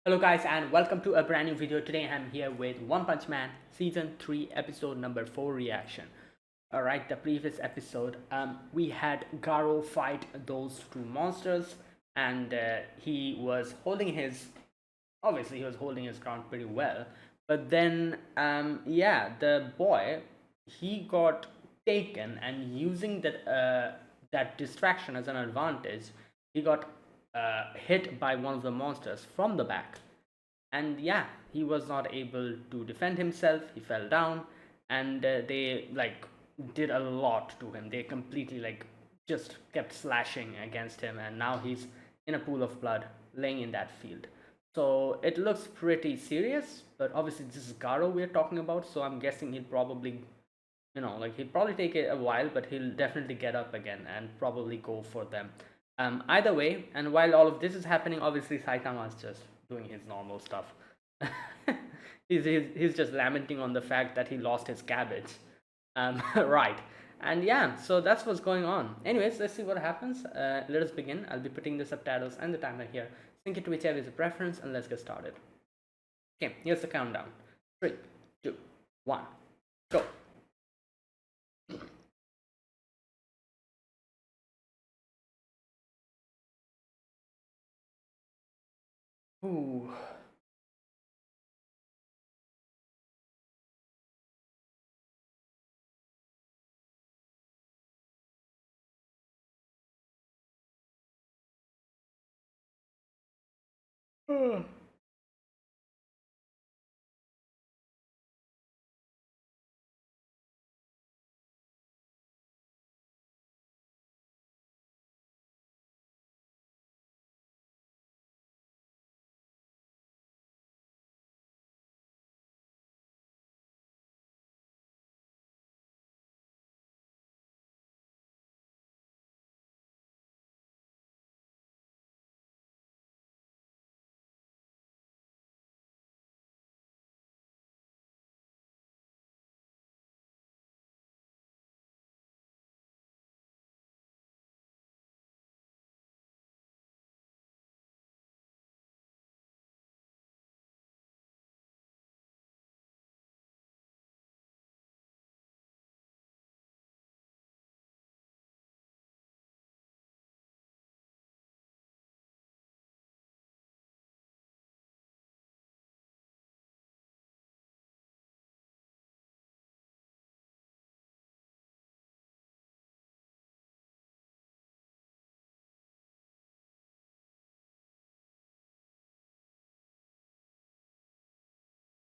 Hello guys and welcome to a brand new video. Today I'm here with One Punch Man Season 3 episode number 4 reaction. Alright, the previous episode we had Garo fight those two monsters and he was holding his, obviously he was holding his ground pretty well. But then yeah, the boy, he got taken and using that distraction as an advantage, he got hit by one of the monsters from the back. And yeah, he was not able to defend himself. He fell down, and they like did a lot to him. They completely like just kept slashing against him, and now he's in a pool of blood laying in that field. So it looks pretty serious, but obviously this is Garo we're talking about, so I'm guessing he'll probably, like he'll probably take it a while, but he'll definitely get up again and probably go for them. Either way, and while all of this is happening, obviously Saitama is just doing his normal stuff. He's just lamenting on the fact that he lost his cabbage. Right. And yeah, so that's what's going on. Anyways, let's see what happens. Let us begin. I'll be putting the subtitles and the timer here. Sync it to whichever is a preference, and let's get started. Okay, here's the countdown. 3, 2, 1, go. Ooh.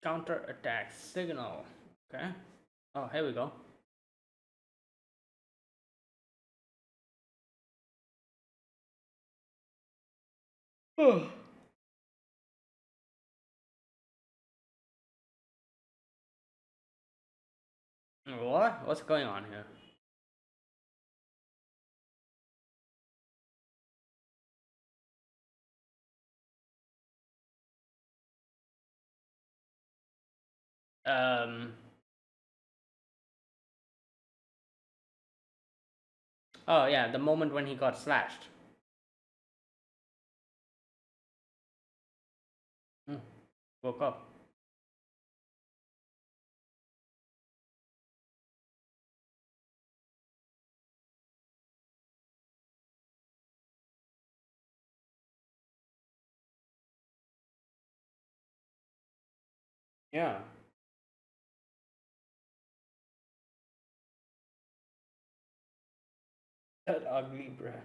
Counter attack signal. Okay. Oh, here we go. What? What's going on here? Um. Oh yeah, the moment when he got slashed. Hmm. Woke up. Yeah. That ugly breath.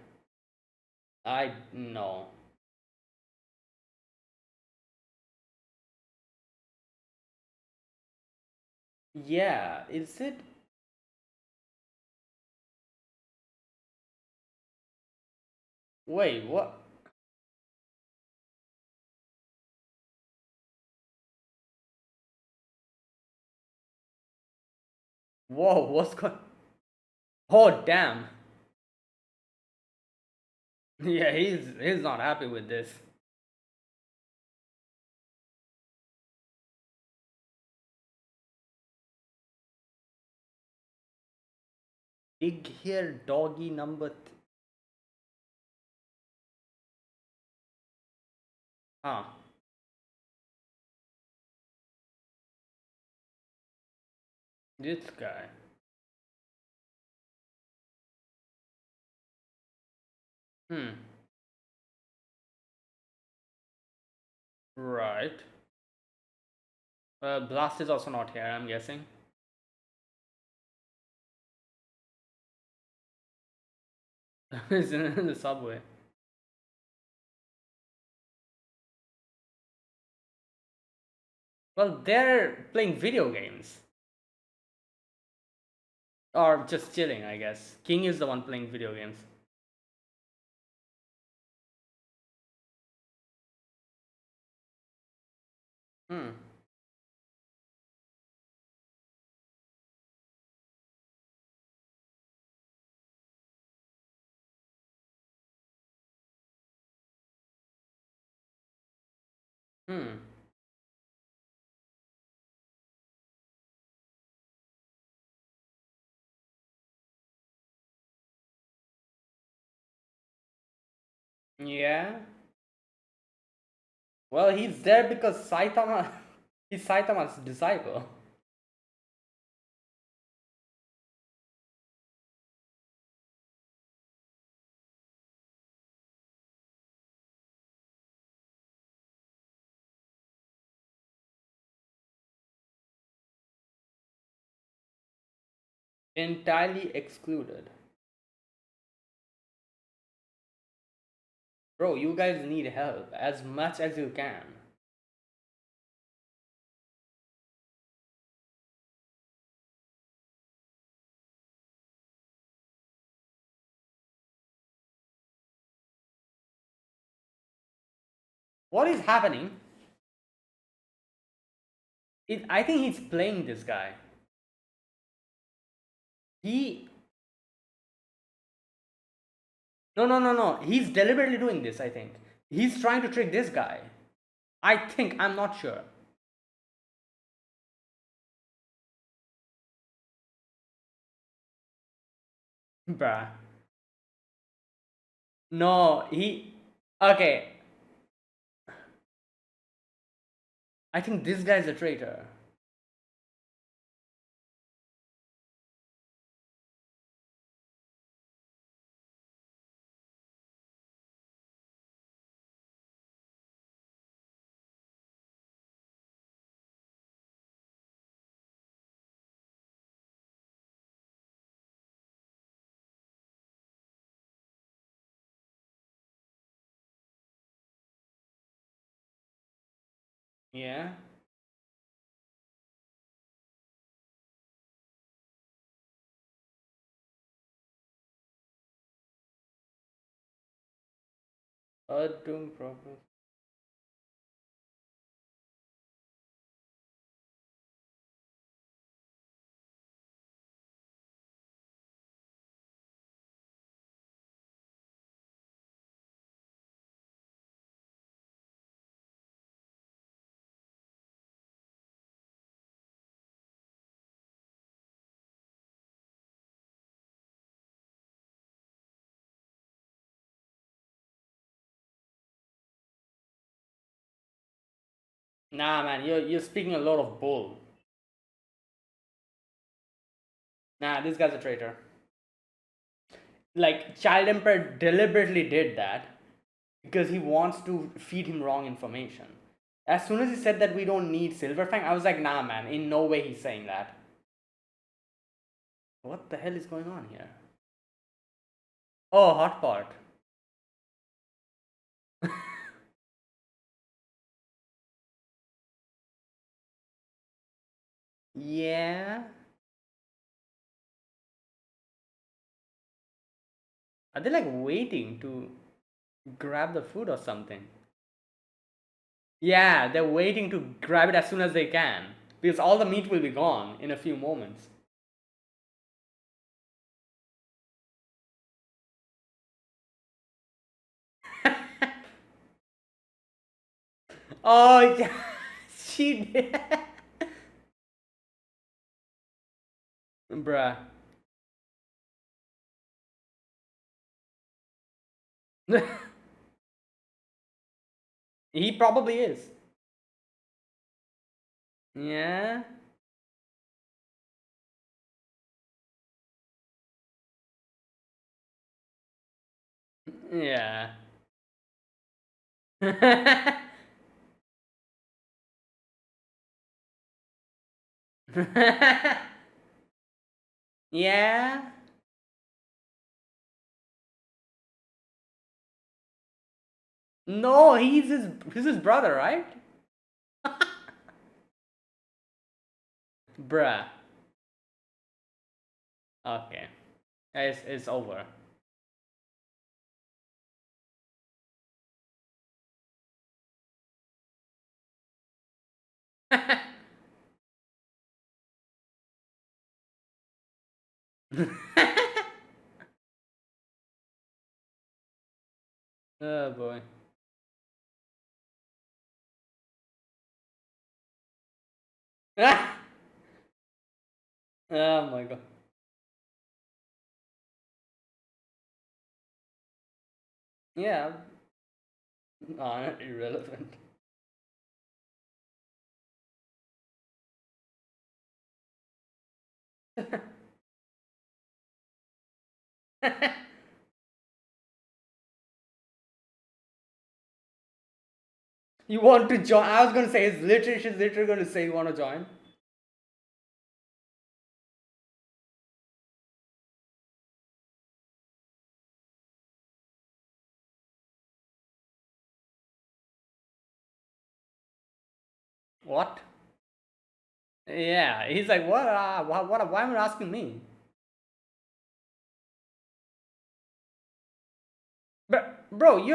I know. Yeah. Is it? Wait. What? Whoa. What's going? Oh damn. Yeah. He's not happy with this. Big hair doggy number. Huh. This guy. Hmm. Right. Blast is also not here, I'm guessing. He's in the subway. Well, they're playing video games. Or just chilling, I guess. King is the one playing video games. Hmm. Hmm. Yeah. Well, he's there because Saitama. He's Saitama's disciple. Entirely excluded. Bro, you guys need help as much as you can. What is happening? I think he's playing this guy. He. No, no, no, no. He's deliberately doing this, I think. He's trying to trick this guy. I think, I'm not sure. Bruh. No, he. Okay. I think this guy's a traitor. Yeah. A doom progress. Nah, man, you're speaking a lot of bull. Nah, this guy's a traitor. Like, Child Emperor deliberately did that because he wants to feed him wrong information. As soon as he said that we don't need Silverfang, I was like, nah, man, in no way he's saying that. What the hell is going on here? Oh, hotpot. Yeah. Are they like waiting to grab the food or something? Yeah, they're waiting to grab it as soon as they can because all the meat will be gone in a few moments. Oh, yeah, she did. Bruh. He probably is. Yeah. Yeah. Yeah. No, he's his brother, right? Bruh. Okay. It's over. Oh boy. Oh my god. Yeah. Irrelevant. You want to join? I was gonna say, she's literally gonna say you want to join. What? Yeah, he's like, what? Why am you asking me? But bro,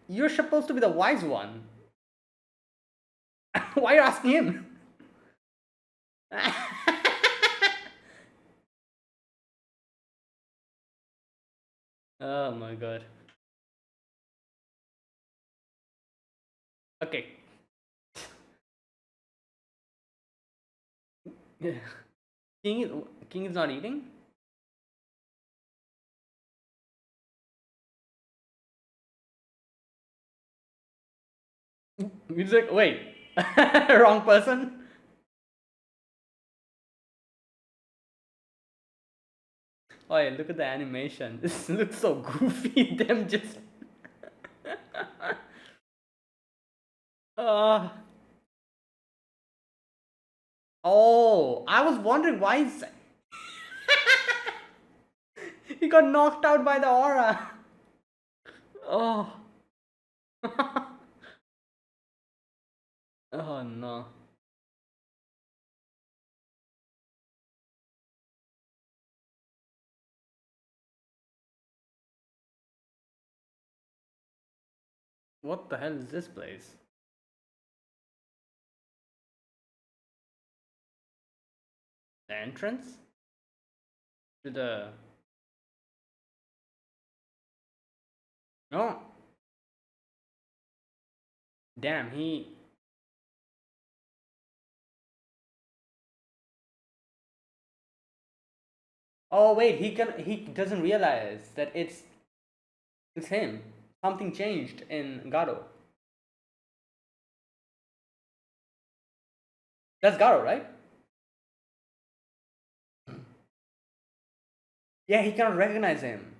you're supposed to be the wise one. Why are you asking him? Oh my god. Okay. King is King is not eating. He's like, wait, wrong person. Oh yeah, look at the animation. This looks so goofy. Them just. uh, oh, I was wondering why he got knocked out by the aura. Oh. Oh no. What the hell is this place? The entrance to the. No. Damn, he. Oh wait, he doesn't realize that it's him. Something changed in Garo. That's Garo, right? Yeah, he cannot recognize him.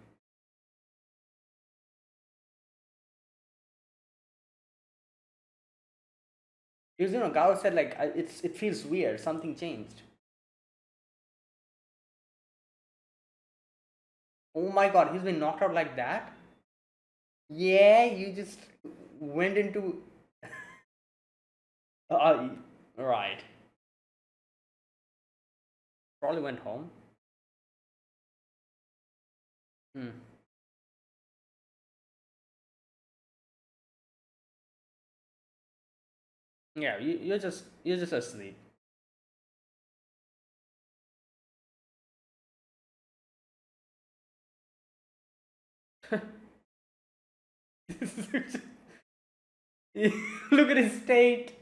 Because Garo said like it feels weird. Something changed. Oh my god, he's been knocked out like that. Yeah, you just went into. Uh, right. Probably went home. Hmm. Yeah, you're just asleep. Look at his state.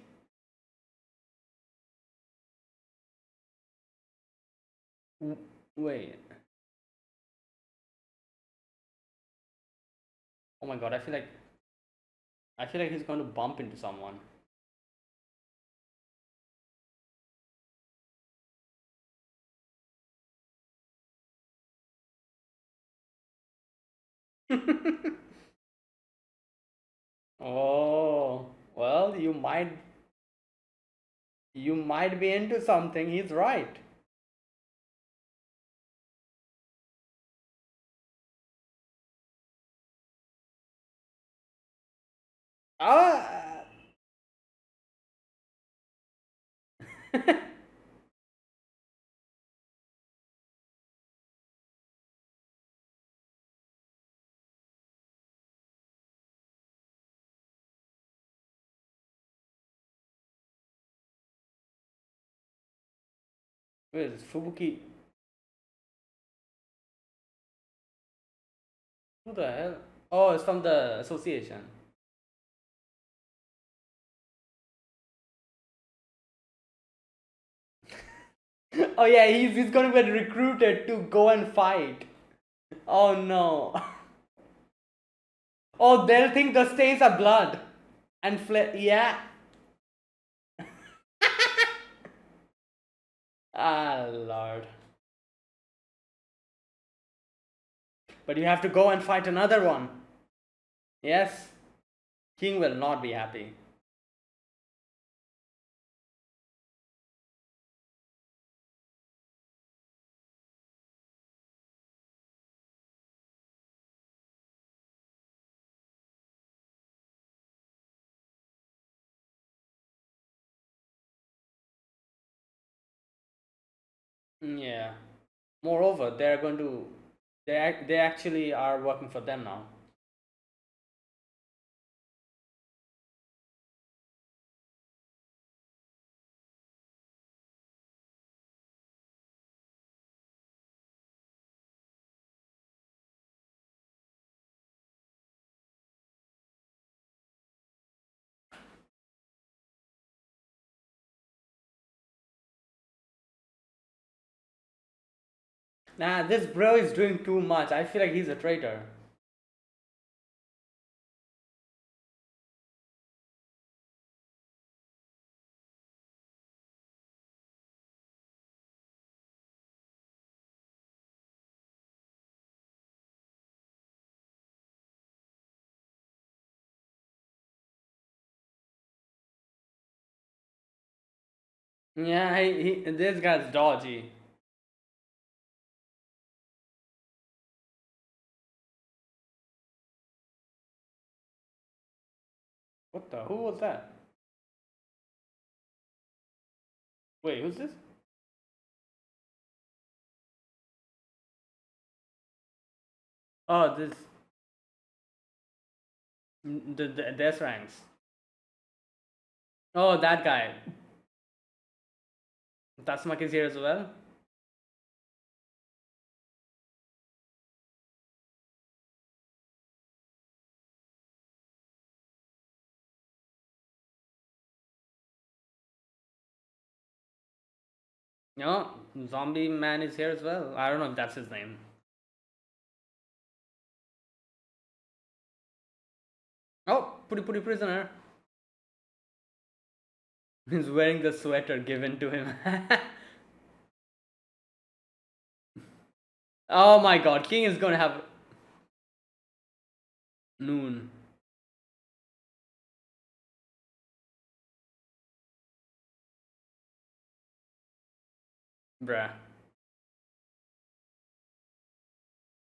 Wait. Oh my god, I feel like he's going to bump into someone. Oh, well, you might be into something. He's right. Ah. Wait, is Fubuki? Who the hell? Oh, it's from the association. Oh yeah, he's gonna get recruited to go and fight. Oh no. Oh, they'll think the stains are blood and yeah. Ah, Lord. But you have to go and fight another one. Yes, King will not be happy. Yeah. Moreover, they're going to they actually are working for them now. Nah, this bro is doing too much. I feel like he's a traitor. Yeah, this guy's dodgy. What the? Who was that? Wait, who's this? Oh, this the Death Ranks. Oh, that guy. Tasmak is here as well. No, Zombie Man is here as well. I don't know if that's his name. Oh, Puri Puri prisoner. He's wearing the sweater given to him. Oh my god, King is gonna have noon. Bruh.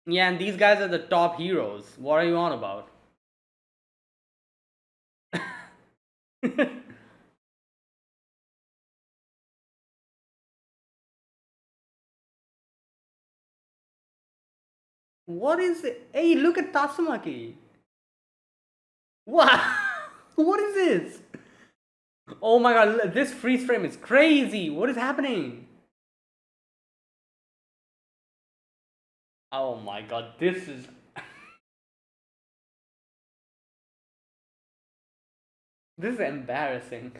Yeah, and these guys are the top heroes. What are you on about? What is it? Hey, look at Tatsumaki. What? What is this? Oh my god, this freeze frame is crazy. What is happening? Oh my god, this is embarrassing.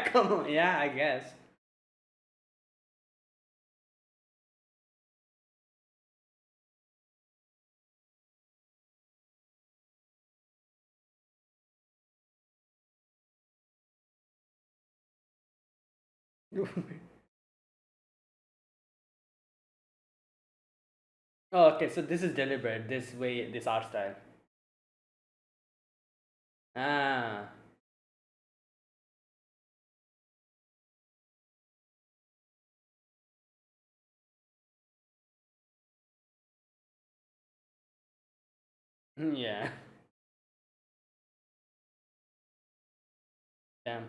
Come yeah, I guess. Oh, okay, so this is deliberate. This way, this art style. Ah, yeah. Damn.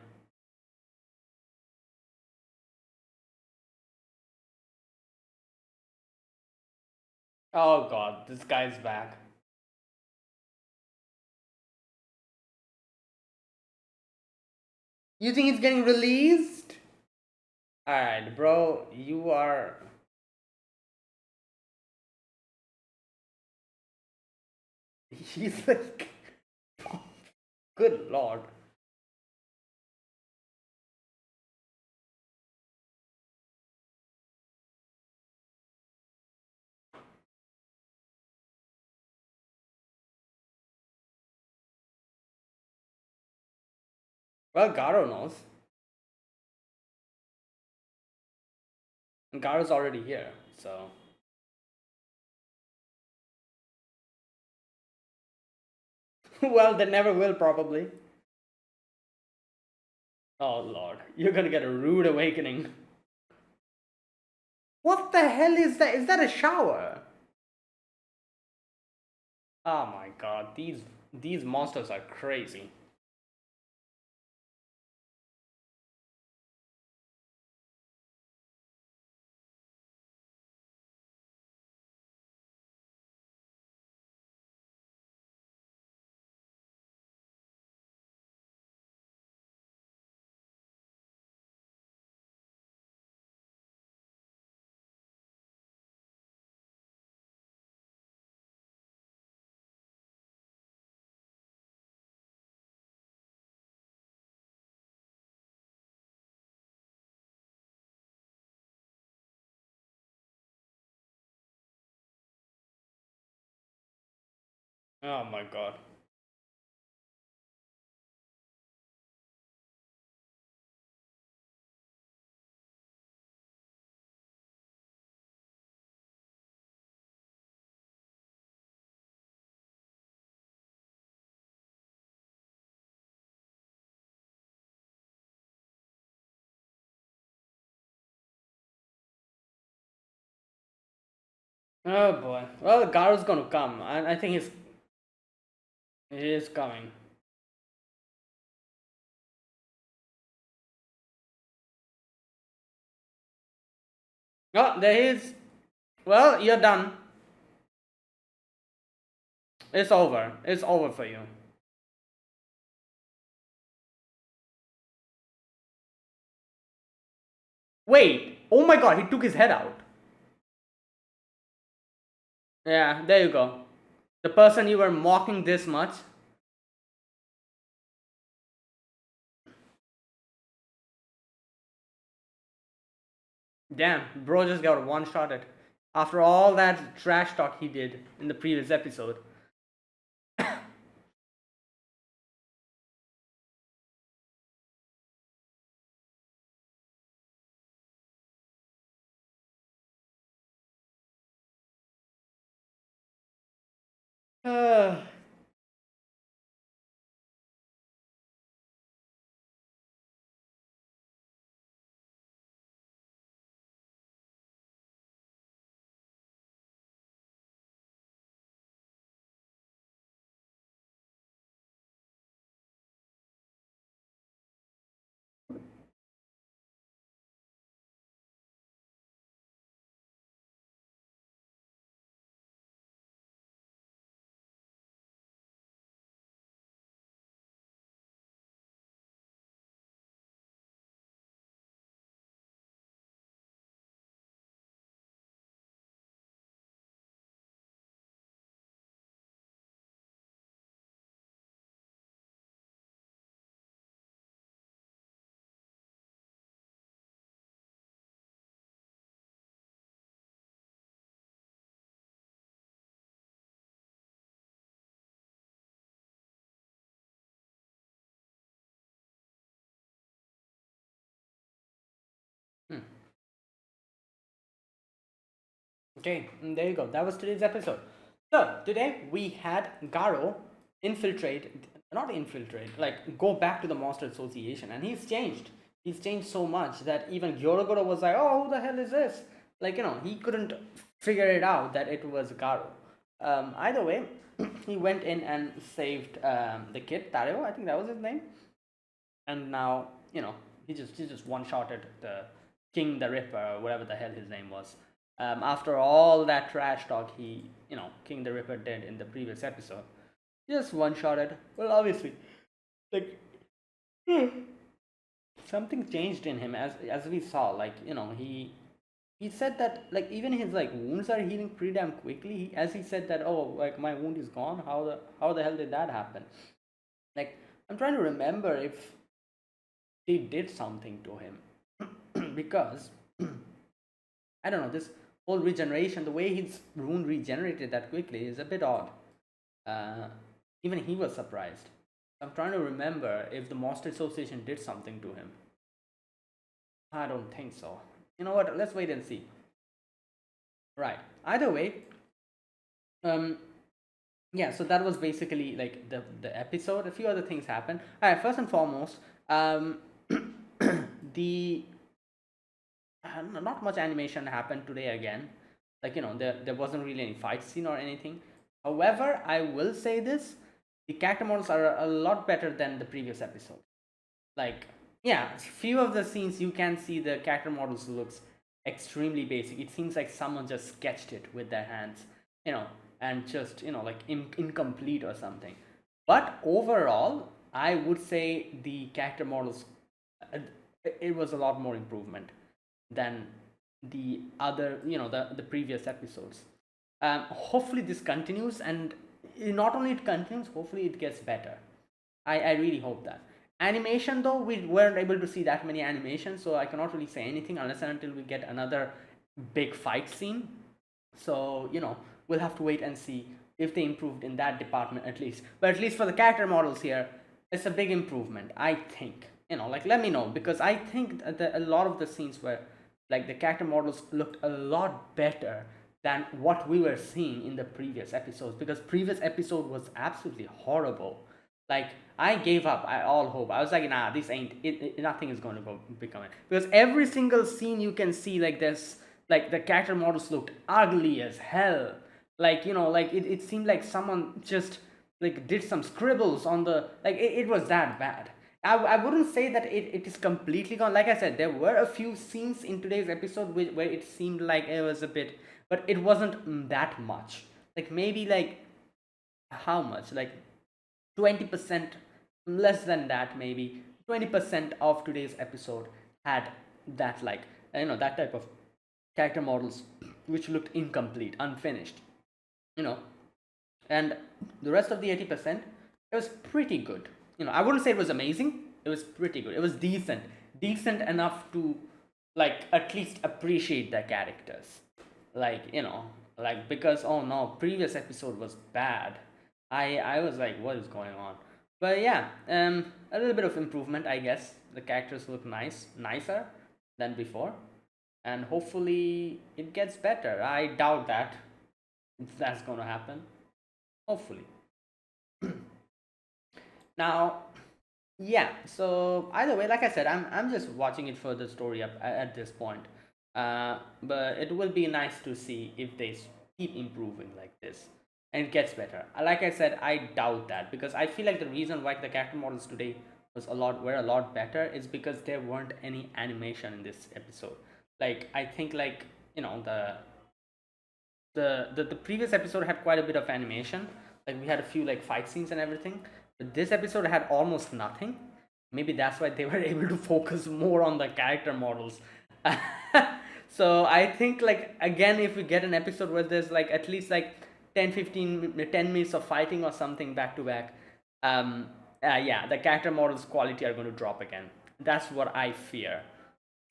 Oh God, this guy's back. You think he's getting released? All right, bro. You are. He's like, good lord. Well, Garo knows. Garo's already here, so. Well, they never will, probably. Oh lord, you're gonna get a rude awakening. What the hell is that? Is that a shower? Oh my god, these monsters are crazy. Oh my god. Oh boy. Well, Garo's gonna come. I think he is coming. Oh, there he is. Well, you're done. It's over. It's over for you. Wait. Oh my god, he took his head out. Yeah, there you go. The person you were mocking this much. Damn, bro just got one shot at. After all that trash talk he did in the previous episode. Okay, there you go. That was today's episode. So today we had Garo infiltrate, not infiltrate, like go back to the Monster Association, and he's changed. He's changed so much that even Gyorogoro was like, "Oh, who the hell is this?" Like he couldn't figure it out that it was Garo. Either way, he went in and saved the kid Tareo. I think that was his name, and now he just one shotted the King the Ripper, or whatever the hell his name was. After all that trash talk King the Ripper did in the previous episode, just one shotted. Well, obviously, like something changed in him as we saw. He said that like even his like wounds are healing pretty damn quickly. As he said that, oh, like my wound is gone. How the hell did that happen? Like I'm trying to remember if they did something to him because I don't know, this whole regeneration, the way his wound regenerated that quickly is a bit odd. Uh, Even he was surprised. I'm trying to remember if the Monster Association did something to him. I don't think so. You know what? Let's wait and see. Right. Either way, um, yeah. So that was basically like the episode. A few other things happened. All right. First and foremost, the not much animation happened today again. There wasn't really any fight scene or anything. However, I will say this: the character models are a lot better than the previous episode. Like, yeah, few of the scenes you can see the character models looks extremely basic. It seems like someone just sketched it with their hands, you know, and just like incomplete or something. But overall, I would say the character models, uh, it was a lot more improvement than the other, the previous episodes. Hopefully this continues, and not only it continues, hopefully it gets better. I really hope that. Animation though, we weren't able to see that many animations, so I cannot really say anything unless and until we get another big fight scene. So we'll have to wait and see if they improved in that department at least. But at least for the character models here, it's a big improvement, I think. Like let me know, because I think that a lot of the scenes were like the character models looked a lot better than what we were seeing in the previous episodes, because previous episode was absolutely horrible. Like I gave up all hope. I was like, nah, this ain't it, nothing is going to go become it, because every single scene you can see like this, like the character models looked ugly as hell. Like it seemed like someone just like did some scribbles on the, like it was that bad. I wouldn't say that it is completely gone. Like I said, there were a few scenes in today's episode where it seemed like it was a bit, but it wasn't that much. Like maybe like how much? Like 20%, less than that, maybe 20% of today's episode had that, like that type of character models which looked incomplete, unfinished, you know and the rest of the 80%, it was pretty good. I wouldn't say it was amazing, it was pretty good, it was decent enough to like at least appreciate the characters. Like because oh no, previous episode was bad. I was like, what is going on? But yeah, a little bit of improvement, I guess. The characters look nicer than before, and hopefully it gets better. I doubt that that's gonna happen. Hopefully. Now, yeah. So either way, like I said, I'm just watching it for the story up at this point. But it will be nice to see if they keep improving like this and it gets better. Like I said, I doubt that, because I feel like the reason why the character models today were a lot better is because there weren't any animation in this episode. Like I think like the previous episode had quite a bit of animation. Like we had a few like fight scenes and everything, but this episode had almost nothing. Maybe that's why they were able to focus more on the character models. So I think like again, if we get an episode where there's like at least like 10 minutes of fighting or something back to back, yeah, the character models quality are going to drop again. That's what I fear.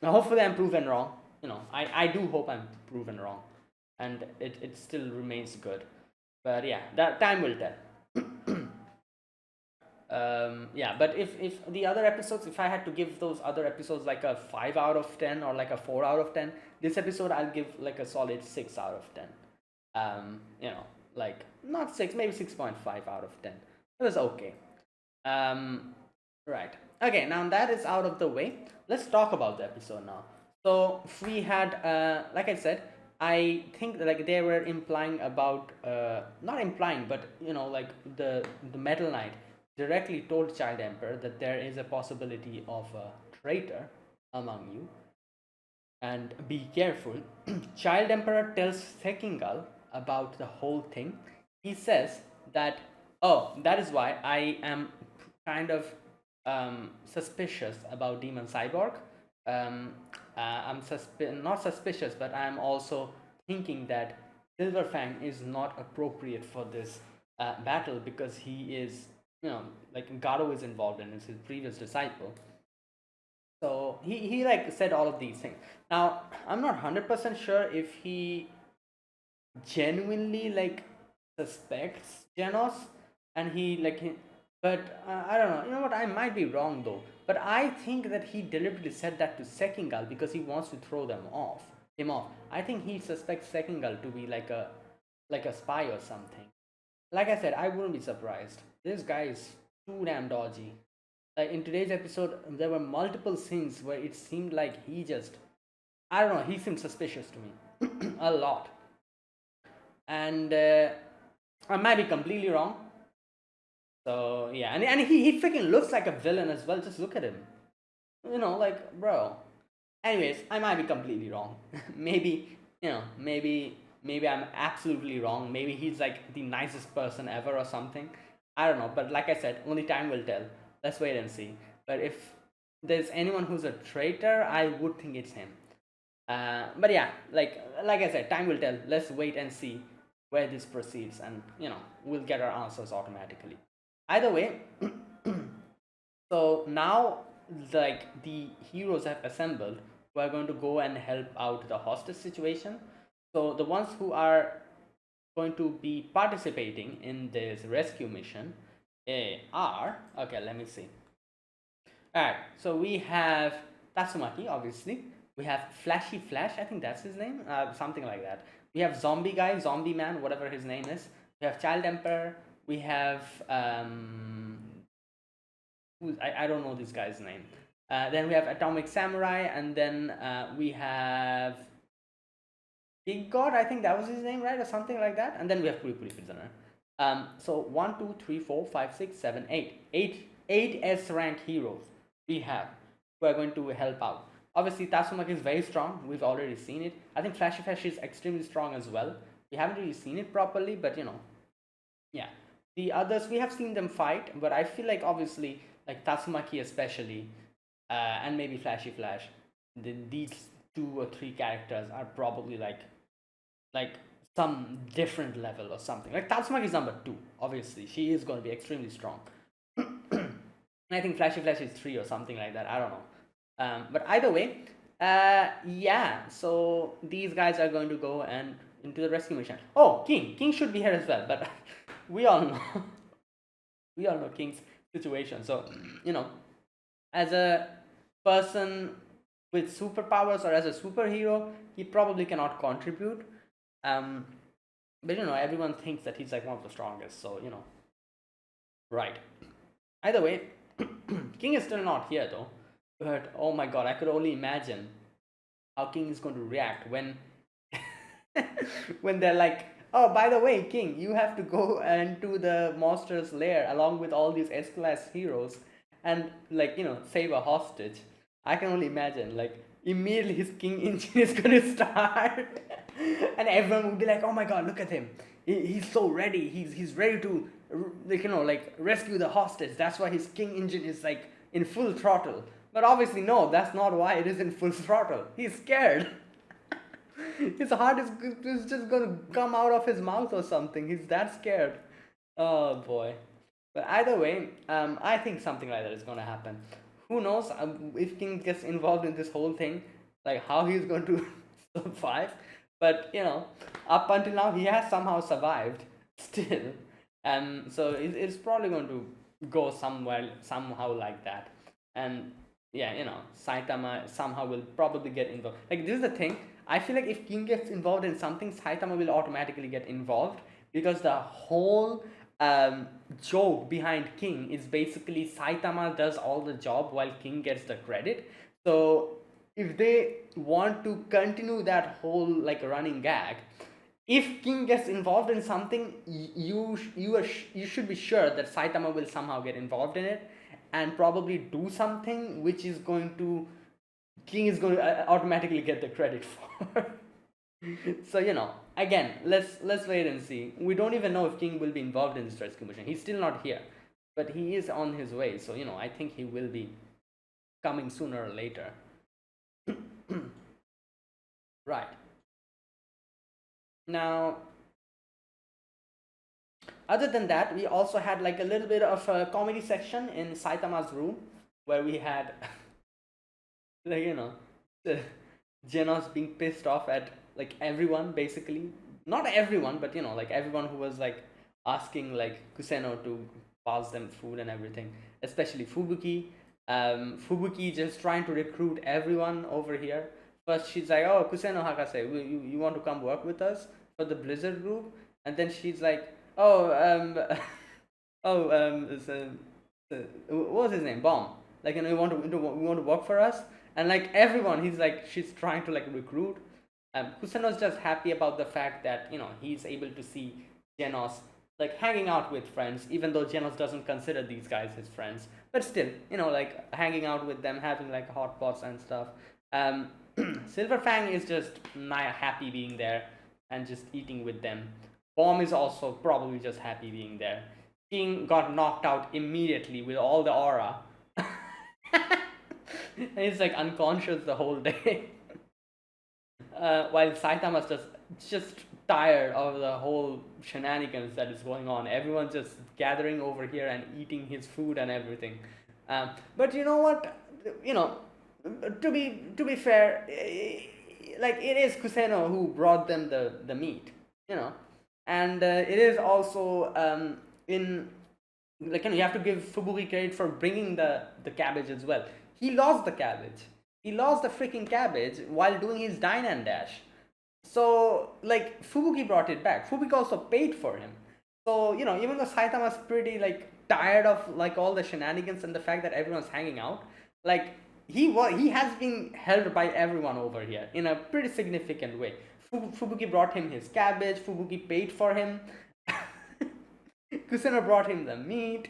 Now, hopefully I'm proven wrong. I do hope I'm proven wrong, and it still remains good. But yeah, that time will tell. Yeah, but if the other episodes, if I had to give those other episodes like a 5 out of 10 or like a 4 out of 10, this episode I'll give like a solid 6 out of 10. You know, like not 6, maybe 6.5 out of 10. It was okay. Right. Okay, now that is out of the way, let's talk about the episode now. So we had, like I said, I think that, like, they were implying about, not implying, but you know, like the Metal Knight directly told Child Emperor that there is a possibility of a traitor among you, and be careful. Child Emperor tells Sekingal about the whole thing. He says that, oh, that is why I am kind of suspicious about Demon Cyborg. Um, I'm not suspicious, but I'm also thinking that Silver Fang is not appropriate for this battle because he is, you know, like Garo is involved in, is his previous disciple. So he like said all of these things. Now I'm not 100% sure if he genuinely like suspects Genos, and but I don't know. You know what? I might be wrong though. But I think that he deliberately said that to Sekingal because he wants to throw him off. I think he suspects Sekingal to be like a spy or something. Like I said, I wouldn't be surprised. This guy is too damn dodgy. Like in today's episode, there were multiple scenes where it seemed like I don't know, he seemed suspicious to me a lot. And I might be completely wrong. So yeah, and he freaking looks like a villain as well. Just look at him. You know, like, bro. Anyways, I might be completely wrong. Maybe, you know, maybe I'm absolutely wrong. Maybe he's like the nicest person ever or something. I don't know. But like I said, only time will tell. Let's wait and see. But if there's anyone who's a traitor, I would think it's him. But yeah, like I said, time will tell. Let's wait and see where this proceeds, and you know, we'll get our answers automatically. Either way, so now, like, the heroes have assembled who are going to go and help out the hostage situation. So the ones who are going to be participating in this rescue mission are, okay, let me see. Alright, so we have Tatsumaki, obviously. We have Flashy Flash, I think that's his name, something like that. We have Zombie Guy, Zombie Man, whatever his name is. We have Child Emperor. We have I don't know this guy's name. Then we have Atomic Samurai, and then we have Big God. I think that was his name, right, or something like that. And then we have Puri Puri Prisoner. So 1, 2, 3, 4, 5, 6, 7, 8. Eight S rank heroes we have who are going to help out. Obviously, Tatsumaki is very strong. We've already seen it. I think Flashy Flash is extremely strong as well. We haven't really seen it properly, but you know, yeah. The others, we have seen them fight, but I feel like obviously, like Tatsumaki especially, and maybe Flashy Flash, these 2 or 3 characters are probably like some different level or something. Like Tatsumaki is number 2, obviously. She is going to be extremely strong. I think Flashy Flash is 3 or something like that. I don't know. But either way, yeah. So these guys are going to go and into the rescue mission. Oh, King should be here as well, but we all know we all know King's situation. So you know, as a person with superpowers or as a superhero, he probably cannot contribute. But you know, everyone thinks that he's like one of the strongest. So you know, right. Either way, King is still not here though. But oh my god, I could only imagine how King is going to react when when they're like, oh, by the way, King, you have to go into the monster's lair along with all these S-class heroes and, like, you know, save a hostage. I can only imagine, like, immediately his King engine is going to start. And everyone will be like, oh my god, look at him. He's so ready. He's ready to, like, you know, like, rescue the hostage. That's why his King engine is, like, in full throttle. But obviously, no, that's not why it is in full throttle. He's scared. His heart is just gonna come out of his mouth or something. He's that scared. Oh boy. But either way, I think something like that is gonna happen. Who knows if King gets involved in this whole thing, like how he's going to survive. But you know, up until now, he has somehow survived still. So it's probably going to go somewhere somehow like that. And yeah, Saitama somehow will probably get involved. Like, this is the thing, I feel like if King gets involved in something, Saitama will automatically get involved, because the whole joke behind King is basically Saitama does all the job while King gets the credit. So if they want to continue that whole like running gag, if King gets involved in something, you should be sure that Saitama will somehow get involved in it and probably do something which is going to King is going to automatically get the credit for. So again, let's wait and see. We don't even know if King will be involved in this rescue mission. He's still not here, but he is on his way. So I think he will be coming sooner or later. Right. Now, other than that, we also had like a little bit of a comedy section in Saitama's room, where we had like Genos being pissed off at like everyone, basically. Not everyone, but like everyone who was like asking like Kuseno to pass them food and everything, especially Fubuki. Fubuki just trying to recruit everyone over here. First she's like, oh, Kuseno Hakase, you want to come work with us for the Blizzard group? And then she's like, oh, oh, what was his name? Bomb. Like, you want to work for us? And like everyone, she's trying to like recruit. Kuseno's just happy about the fact that he's able to see Genos like hanging out with friends, even though Genos doesn't consider these guys his friends. But still, like hanging out with them, having like hot pots and stuff. Silver Fang is just happy being there and just eating with them. Bomb is also probably just happy being there. King got knocked out immediately with all the aura. And he's like unconscious the whole day. While Saitama's just tired of the whole shenanigans that is going on. Everyone's just gathering over here and eating his food and everything. But you know what? To be fair, like it is Kuseno who brought them the meat. And it is also in like you have to give Fubuki credit for bringing the cabbage as well. He lost the cabbage. He lost the freaking cabbage while doing his dine and dash. So like Fubuki brought it back. Fubuki also paid for him. So even though Saitama's pretty like tired of like all the shenanigans and the fact that everyone's hanging out, like he has been helped by everyone over here in a pretty significant way. Fubuki brought him his cabbage. Fubuki paid for him. Kuseno brought him the meat.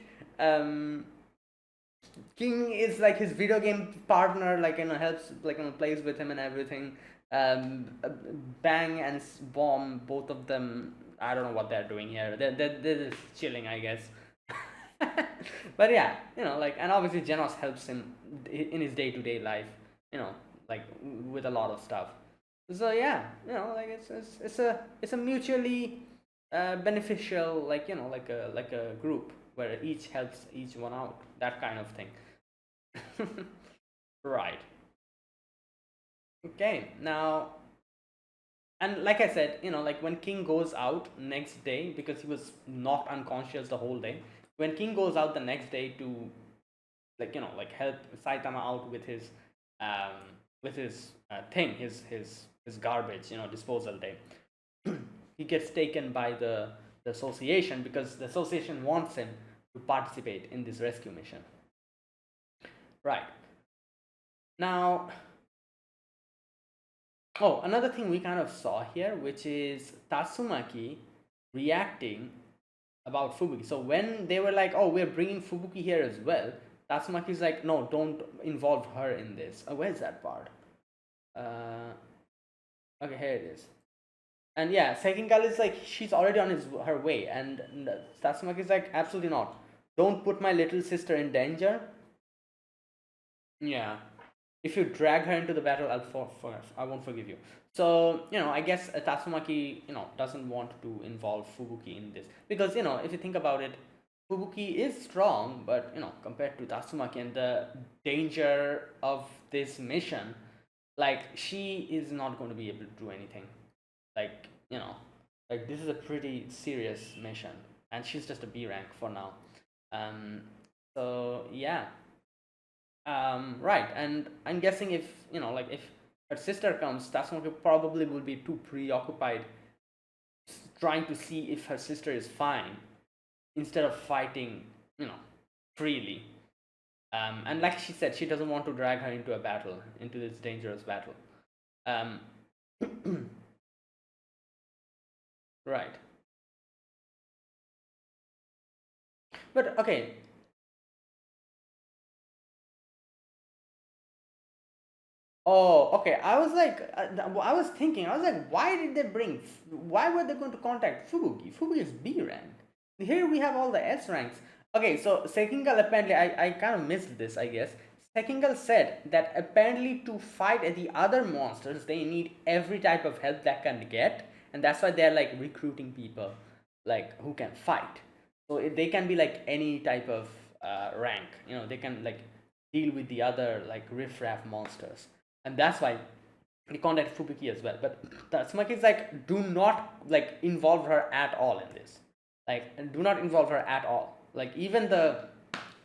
King is like his video game partner, like helps, like plays with him and everything. Bang and Bomb, both of them, I don't know what they're doing here. They're just chilling, I guess. But yeah, like, and obviously Genos helps him in his day-to-day life, like with a lot of stuff. So yeah, like it's a mutually beneficial, like like a group where each helps each one out, that kind of thing. Right. Okay, now, and like I said, like when King goes out next day, because he was knocked unconscious the whole day, when King goes out the next day to like like help Saitama out with his thing, his garbage, disposal day, he gets taken by the association, because the association wants him to participate in this rescue mission. Right. Now, oh, another thing we kind of saw here, which is Tatsumaki reacting about Fubuki. So when they were like, oh, we're bringing Fubuki here as well, Tatsumaki's like, no, don't involve her in this. Oh, where's that part? Okay, here it is. And yeah, Sekingal is like, she's already on her way, and Tatsumaki's like, absolutely not. Don't put my little sister in danger. Yeah. If you drag her into the battle, I won't forgive you. So, I guess Tatsumaki, doesn't want to involve Fubuki in this. Because, if you think about it, Fubuki is strong, but, compared to Tatsumaki and the danger of this mission, like, she is not going to be able to do anything. Like, like, this is a pretty serious mission. And she's just a B rank for now. So yeah, right. And I'm guessing if like if her sister comes, Tatsunoko probably will be too preoccupied trying to see if her sister is fine instead of fighting, you know, freely. And like she said, she doesn't want to drag her into a battle, into this dangerous battle. Um, right. But okay. Oh, okay. I was like, I was thinking, I was like, why did they bring? Why were they going to contact Fubuki? Fubuki is B rank. Here we have all the S ranks. Okay, so Sekingal apparently, I kind of missed this, I guess. Sekingal said that apparently to fight the other monsters, they need every type of help they can get, and that's why they're like recruiting people, like who can fight. So they can be like any type of rank. They can like deal with the other like riffraff monsters, and that's why they contact Fubuki as well. But Tatsumaki is like, do not like involve her at all in this. Like, do not involve her at all. Like, even the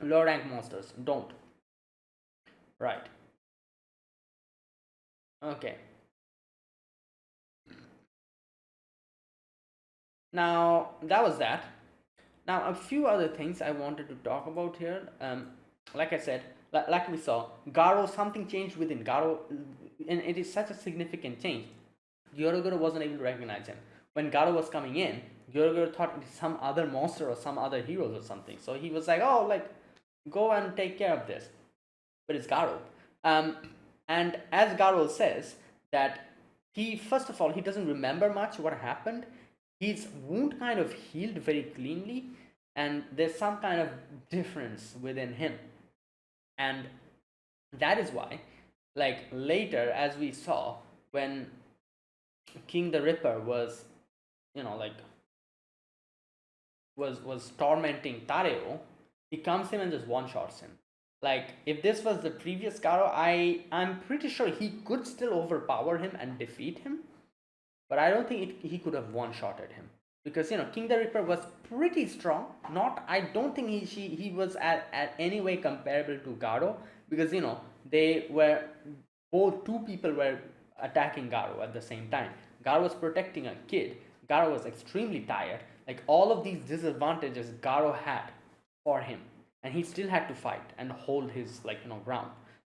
low rank monsters, don't. Right. Okay. Now that was that. Now a few other things I wanted to talk about here. Like I said, like we saw, Garo, something changed within Garo, and it is such a significant change. Gyorogoro wasn't able to recognize him. When Garo was coming in, Gyorogoro thought it is some other monster or some other heroes or something. So he was like, "Oh, like, go and take care of this." But it's Garo. Um, and as Garo says, that he, first of all, he doesn't remember much what happened. His wound kind of healed very cleanly, and there's some kind of difference within him. And that is why, like, later, as we saw, when King the Ripper was, like, was tormenting Tareo, he comes in and just one shots him. Like, if this was the previous Garo, I'm pretty sure he could still overpower him and defeat him, but I don't think he could have one shotted him, because King the Ripper was pretty strong. Not, I don't think he was at any way comparable to Garo, because they were, both two people were attacking Garo at the same time. Garo was protecting a kid. Garo was extremely tired. Like, all of these disadvantages Garo had for him, and he still had to fight and hold his, like, ground.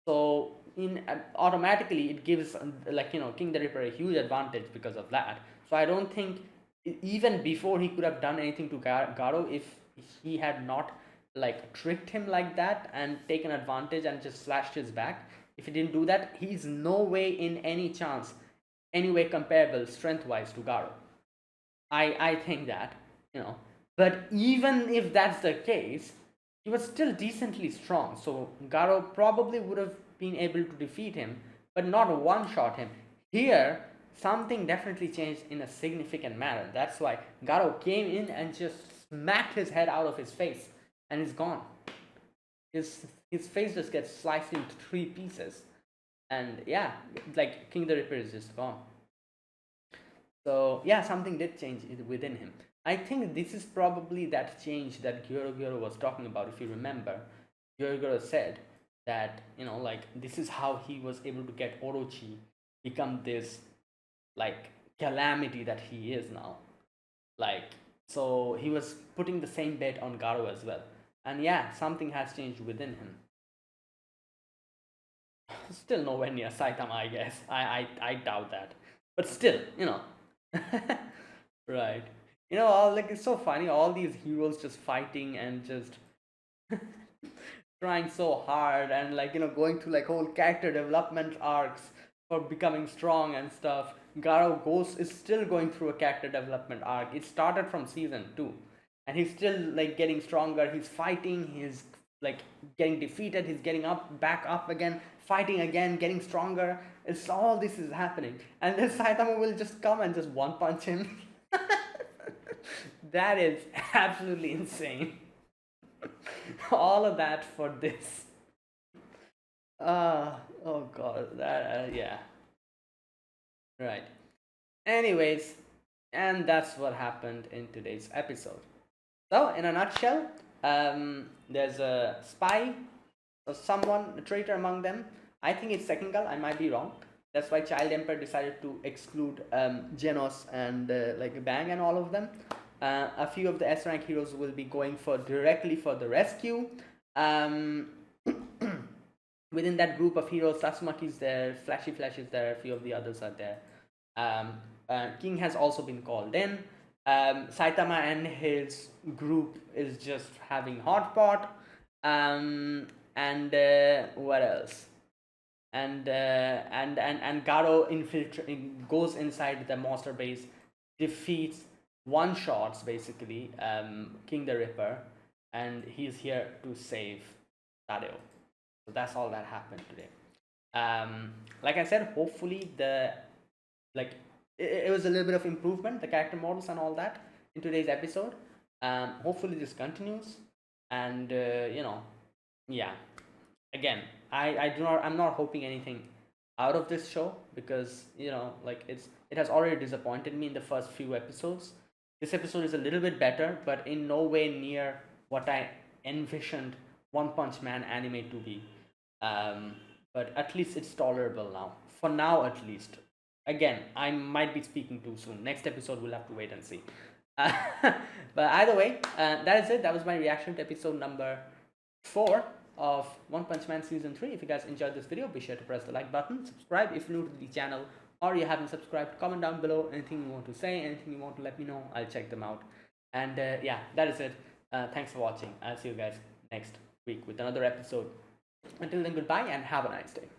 So in automatically it gives, like, King the Ripper a huge advantage because of that. So I don't think, even before he could have done anything to Garo, if he had not like tricked him like that and taken advantage and just slashed his back, if he didn't do that, he's no way in any chance, any way comparable strength wise to Garo. I think that, but even if that's the case, he was still decently strong. So Garo probably would have been able to defeat him, but not one shot him. Here, something definitely changed in a significant manner. That's why Garo came in and just smacked his head out of his face, and he's gone. His face just gets sliced into three pieces, and yeah, like, King the Ripper is just gone. So yeah, something did change within him. I think this is probably that change that Gyoro was talking about. If you remember, Gyoro said that, like, this is how he was able to get Orochi become this, like, calamity that he is now. Like, so he was putting the same bet on Garo as well. And yeah, something has changed within him. Still nowhere near Saitama, I guess. I doubt that. But still, right. All, like, it's so funny, all these heroes just fighting and just trying so hard, and, like, going through like whole character development arcs for becoming strong and stuff. Garo Ghost is still going through a character development arc. It started from season 2, and he's still like getting stronger. He's fighting, he's like getting defeated, he's getting up, back up again, fighting again, getting stronger. It's all this is happening, and then Saitama will just come and just one punch him. That is absolutely insane. All of that for this. Oh god, that, yeah. Right. Anyways, and that's what happened in today's episode. So, in a nutshell, there's a spy, or someone, a traitor among them. I think it's Sekengal. I might be wrong. That's why Child Emperor decided to exclude Genos and like Bang and all of them. A few of the S rank heroes will be going directly for the rescue. Within that group of heroes, Tatsumaki is there, Flashy Flash is there, a few of the others are there. King has also been called in. Saitama and his group is just having hot pot. And what else? And Garo goes inside the monster base, defeats, one shots basically King the Ripper, and he's here to save Tadeo. So that's all that happened today. Like I said, hopefully it was a little bit of improvement, the character models and all that in today's episode. Hopefully this continues, and yeah. Again, I'm not hoping anything out of this show, because it has already disappointed me in the first few episodes. This episode is a little bit better, but in no way near what I envisioned One Punch Man anime to be. But at least it's tolerable now. For now, at least. Again, I might be speaking too soon. Next episode, we'll have to wait and see. But either way, that is it. That was my reaction to episode number 4 of One Punch Man Season 3. If you guys enjoyed this video, be sure to press the like button, subscribe if you're new to the channel, or you haven't subscribed. Comment down below anything you want to say, anything you want to let me know. I'll check them out. And yeah, that is it. Thanks for watching. I'll see you guys next week with another episode. Until then, goodbye and have a nice day.